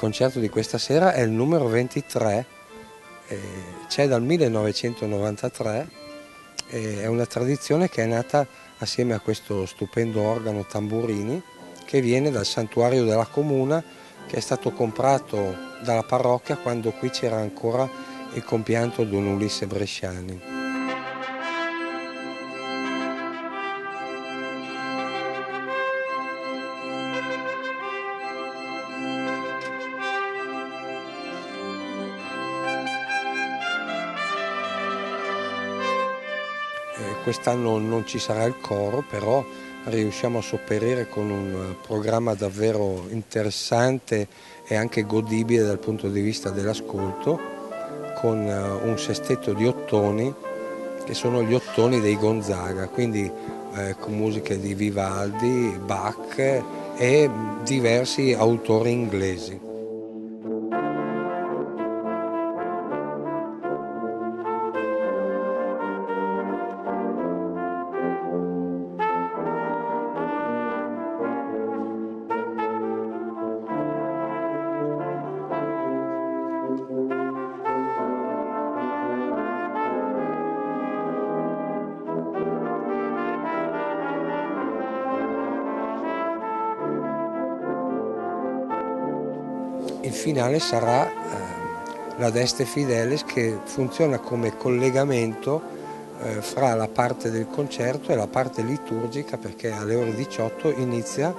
concerto di questa sera è il numero 23, c'è dal 1993, è una tradizione che è nata assieme a questo stupendo organo tamburini che viene dal santuario della comuna, che è stato comprato dalla parrocchia quando qui c'era ancora il compianto Don Ulisse Bresciani. Quest'anno non ci sarà il coro, però riusciamo a sopperire con un programma davvero interessante e anche godibile dal punto di vista dell'ascolto, con un sestetto di ottoni che sono gli ottoni dei Gonzaga, quindi con musiche di Vivaldi, Bach e diversi autori inglesi. Il finale sarà la Deste Fideles, che funziona come collegamento fra la parte del concerto e la parte liturgica, perché alle ore 18 inizia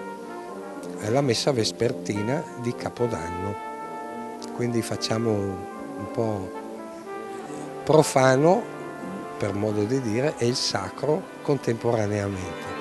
la messa vespertina di Capodanno. Quindi facciamo un po' profano, per modo di dire, e il sacro contemporaneamente.